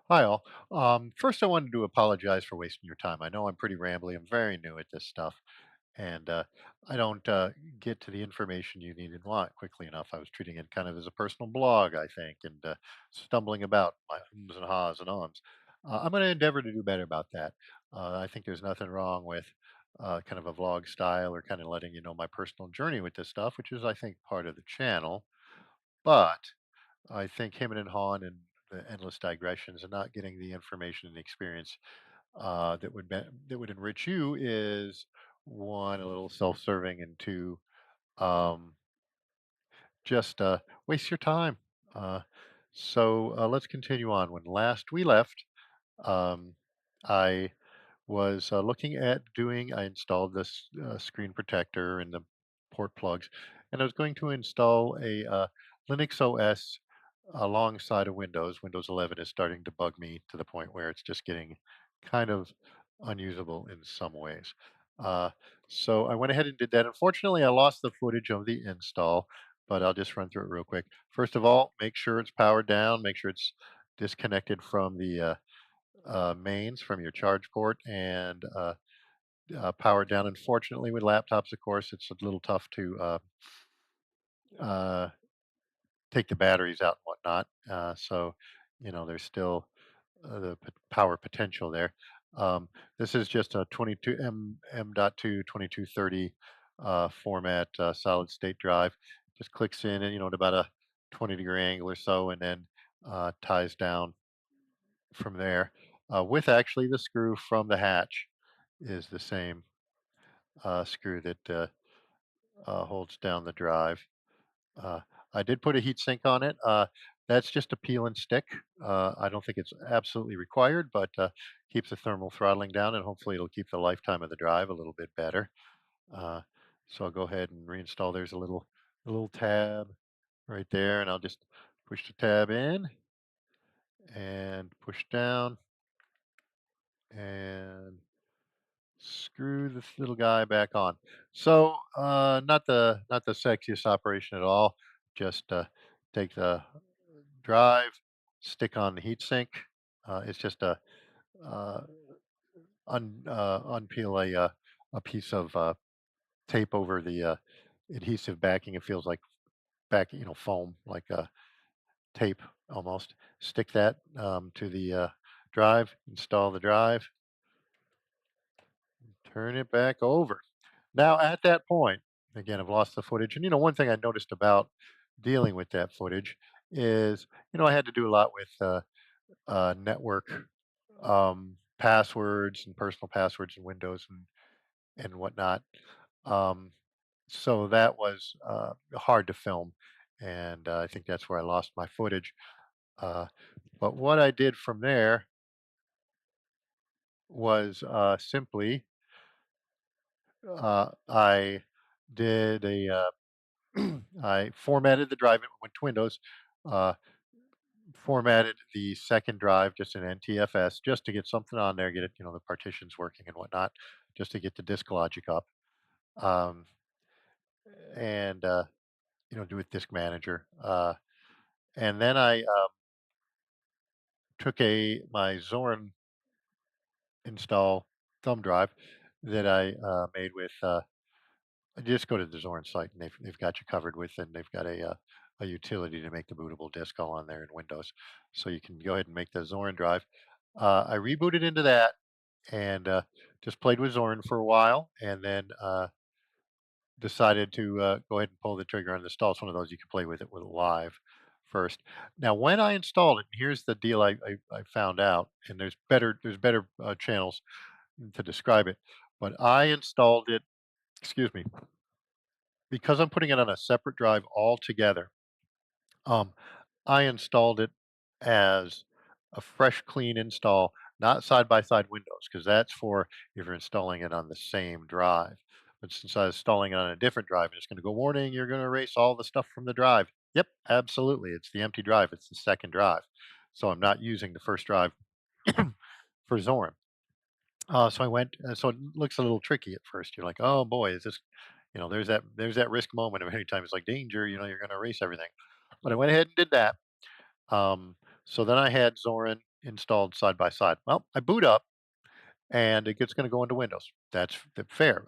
Hi, all. First, I wanted to apologize for wasting your time. I know I'm pretty rambly. I'm very new at this stuff, and I don't get to the information you need and want quickly enough. I was treating it kind of as a personal blog, I think, and stumbling about my ums and haws and ums. I'm going to endeavor to do better about that. I think there's nothing wrong with kind of a vlog style or kind of letting you know my personal journey with this stuff, which is, I think, part of the channel. But I think him and hawing and the endless digressions and not getting the information and experience that would enrich you is one, a little self-serving, and two, um, just waste your time. Uh, so let's continue on. When last we left, um, I was looking at doing. I installed this screen protector and the port plugs, and I was going to install a Linux OS alongside of Windows. Windows 11 is starting to bug me to the point where it's just getting kind of unusable in some ways. Uh, so I went ahead and did that. Unfortunately, I lost the footage of the install, but I'll just run through it real quick. First of all, make sure it's powered down. Make sure it's disconnected from the mains from your charge port and powered down. Unfortunately, with laptops, of course, it's a little tough to uh, take the batteries out and whatnot. So there's still power potential there. This is just a 22 M.2 2230 format solid state drive. Just clicks in and at about a 20-degree angle or so, and then ties down from there. With actually the screw from the hatch is the same screw that holds down the drive. Uh, I did put a heat sink on it. That's just a peel and stick. I don't think it's absolutely required, but keeps the thermal throttling down, and hopefully it'll keep the lifetime of the drive a little bit better. Uh, so I'll go ahead and reinstall. There's a little tab right there, and I'll just push the tab in and push down and screw this little guy back on. So, not the sexiest operation at all. Just take the drive, stick on the heatsink. It's just uh, unpeel a piece of tape over the adhesive backing. It feels like foam, like tape almost. Stick that to the drive. Install the drive. Turn it back over. Now, at that point, again, I've lost the footage. And, one thing I noticed about dealing with that footage is, I had to do a lot with network passwords and personal passwords in Windows and whatnot. Um, so that was hard to film. And I think that's where I lost my footage. Uh, but what I did from there was simply I did I formatted the drive, went to Windows, uh, formatted the second drive just in NTFS just to get something on there, get it, the partitions working and whatnot, just to get the disk logic up, um, and do with Disk Manager. And then I took a my Zorin install thumb drive that I made with. Just go to the Zorin site, and they've got you covered with, and they've got a utility to make the bootable disk go on there in Windows, so you can go ahead and make the Zorin drive. I rebooted into that and just played with Zorin for a while, and then decided to go ahead and pull the trigger on the install. It's one of those you can play with it with live first. Now, when I installed it, here's the deal I found out, and there's better channels to describe it, but I installed it. Excuse me, because I'm putting it on a separate drive altogether, um, I installed it as a fresh, clean install, not side by side Windows, because that's for if you're installing it on the same drive. But since I was installing it on a different drive, it's going to go, warning, you're going to erase all the stuff from the drive. Yep, absolutely. It's the empty drive, it's the second drive. So I'm not using the first drive for Zorin. So I went. So it looks a little tricky at first. You're like, "Oh boy, is this?" There's that risk moment of any time it's like danger. You're going to erase everything. But I went ahead and did that. So then I had Zorin installed side by side. Well, I boot up and it's going to go into Windows. That's fair.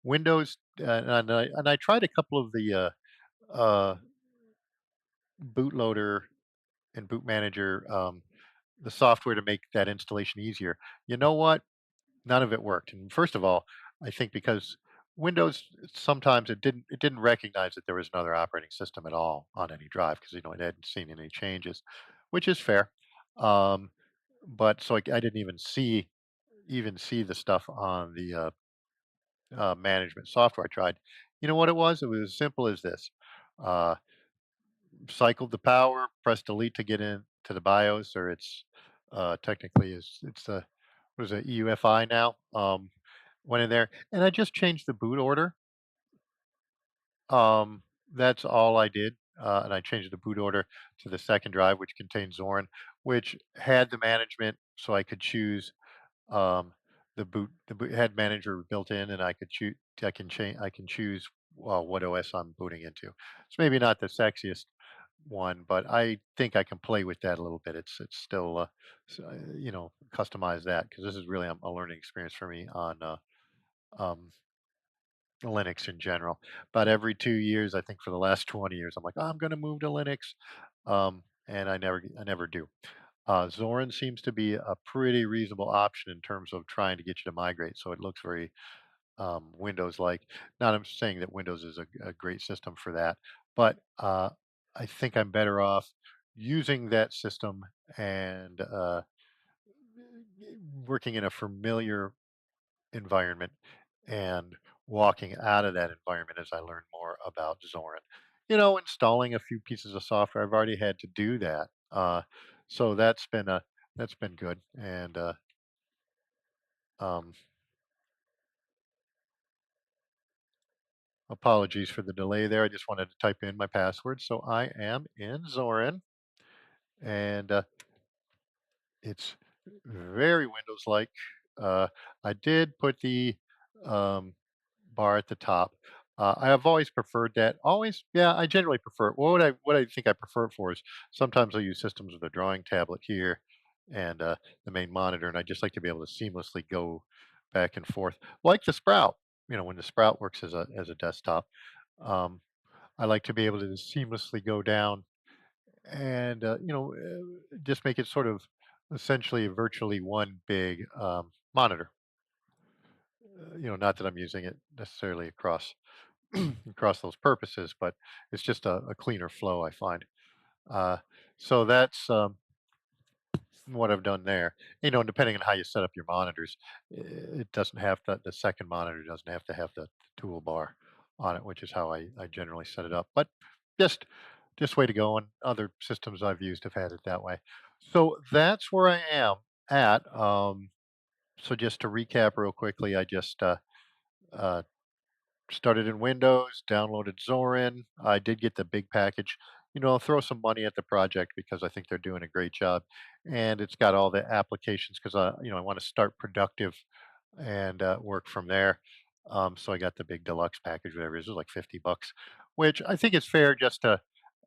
Windows, and I tried a couple of the bootloader and boot manager, the software to make that installation easier. You know what? None of it worked. And first of all, I think because Windows sometimes it didn't recognize that there was another operating system at all on any drive because it hadn't seen any changes, which is fair. Um, but so I didn't even see the stuff on the management software I tried. You know what it was? It was as simple as this. Uh, Cycled the power, press delete to get in to the BIOS, or technically it's a what is it, EUFI now. Went in there and I just changed the boot order. Um, that's all I did. And I changed the boot order to the second drive, which contained Zorin, which had the management, so I could choose um, the boot head manager built in, and I can choose what OS I'm booting into. It's maybe not the sexiest one, but I think I can play with that a little bit. It's still customize that because this is really a learning experience for me on um, Linux in general. About every 2 years, I think for the last 20 years, I'm like, oh, I'm going to move to Linux, and I never do. Zorin seems to be a pretty reasonable option in terms of trying to get you to migrate. So it looks very Windows-like. Not I'm saying that Windows is a great system for that, but I think I'm better off using that system and working in a familiar environment and walking out of that environment as I learn more about Zorin. Installing a few pieces of software. I've already had to do that, so that's been good. And um, apologies for the delay there. I just wanted to type in my password. So I am in Zorin, and it's very Windows-like. Uh, I did put the um, bar at the top. I have always preferred that. Always, yeah, I generally prefer it. What I think I prefer it for is sometimes I'll use systems with a drawing tablet here and the main monitor, and I just like to be able to seamlessly go back and forth, like the Sprout. When the Sprout works as a desktop, um, I like to be able to seamlessly go down and just make it sort of essentially virtually one big monitor. Not that I'm using it necessarily across those purposes, but it's just a cleaner flow I find. Uh, so that's what I've done there. Depending on how you set up your monitors, it doesn't have to, the second monitor doesn't have to have the toolbar on it, which is how I generally set it up. But just just way to go. And other systems I've used have had it that way. So that's where I am at. So just to recap real quickly, I just uh, started in Windows, downloaded Zorin. I did get the big package. I'll throw some money at the project because I think they're doing a great job, and it's got all the applications because I want to start productive and work from there. So I got the big deluxe package, whatever it is. It was like $50, which I think is fair. Just to,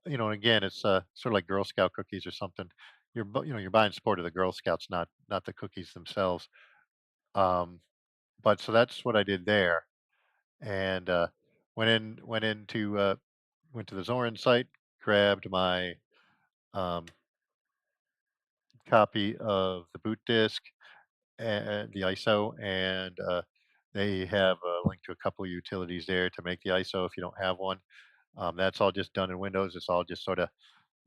again, it's sort of like Girl Scout cookies or something. You're buying support of the Girl Scouts, not the cookies themselves. Um, but so that's what I did there and went to the Zorin site, grabbed my um, copy of the boot disk and the ISO, and they have a link to a couple of utilities there to make the ISO if you don't have one. That's all just done in Windows. It's all just sort of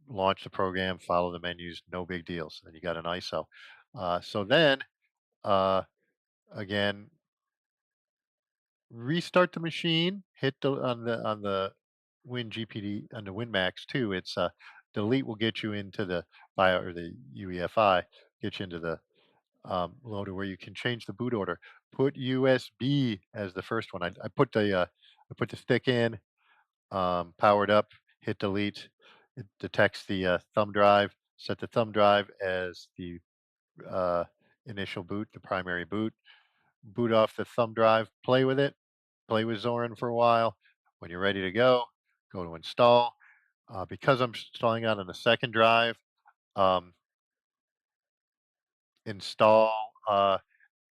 launch the program, follow the menus, no big deals. And you got an ISO. So then uh, again, restart the machine, hit the on the WinGPD on the WinMax too. It's delete will get you into the bio or the UEFI, get you into the loader where you can change the boot order. Put USB as the first one. I put the stick in, powered up, hit delete. It detects the thumb drive. Set the thumb drive as the uh, initial boot, the primary boot. Boot off the thumb drive. Play with it, play with Zorin for a while. When you're ready to go to install. Because I'm installing out on the second drive, um, install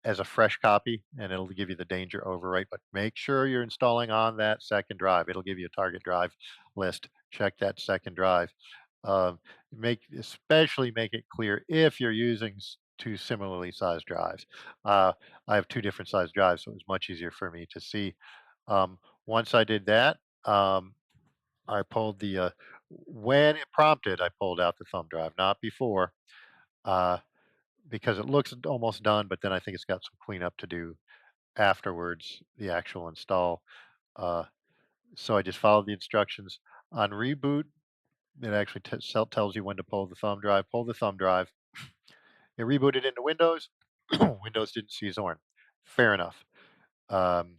as a fresh copy, and it'll give you the danger overwrite. But make sure you're installing on that second drive. It'll give you a target drive list. Check that second drive. Um, especially make it clear if you're using two similarly sized drives. Uh, I have two different sized drives, so it was much easier for me to see. Once I did that, um, I pulled the when it prompted, I pulled out the thumb drive, not before. Uh, because it looks almost done, but then I think it's got some cleanup to do afterwards, the actual install. Uh, so I just followed the instructions. On reboot, it actually tells you when to pull the thumb drive. Pull the thumb drive. It rebooted into Windows. Windows didn't see Zorn. Fair enough. Um,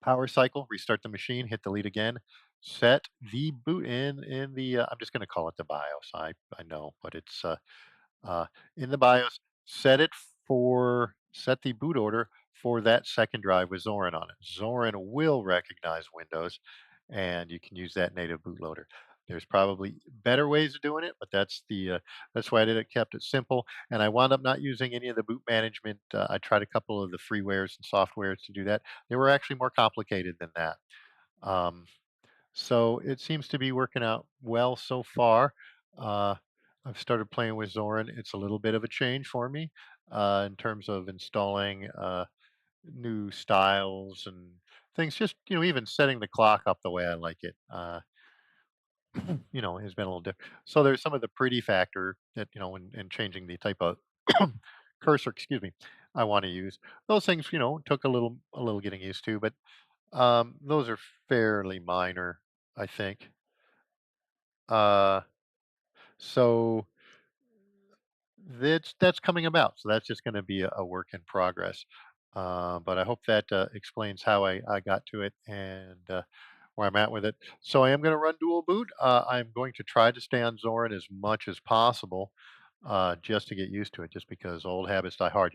Power cycle, restart the machine, hit delete again. Set the boot in the. I'm just going to call it the BIOS. I know, but it's uh, in the BIOS, set the boot order for that second drive with Zorin on it. Zorin will recognize Windows, and you can use that native bootloader. There's probably better ways of doing it, but that's why I did it. Kept it simple, and I wound up not using any of the boot management. I tried a couple of the freewares and softwares to do that. They were actually more complicated than that. Um, so it seems to be working out well so far. Uh, I've started playing with Zorin. It's a little bit of a change for me in terms of installing new styles and things. Just even setting the clock up the way I like it. Has been a little different. So there's some of the pretty factor that in changing the type of cursor, excuse me, I want to use. Those things, took a little getting used to, but those are fairly minor, I think. Uh, so that's coming about. So that's just going to be a work in progress. But I hope that explains how I got to it and where I'm at with it. So I am going to run dual boot. I'm going to try to stay on Zorin as much as possible just to get used to it, just because old habits die hard.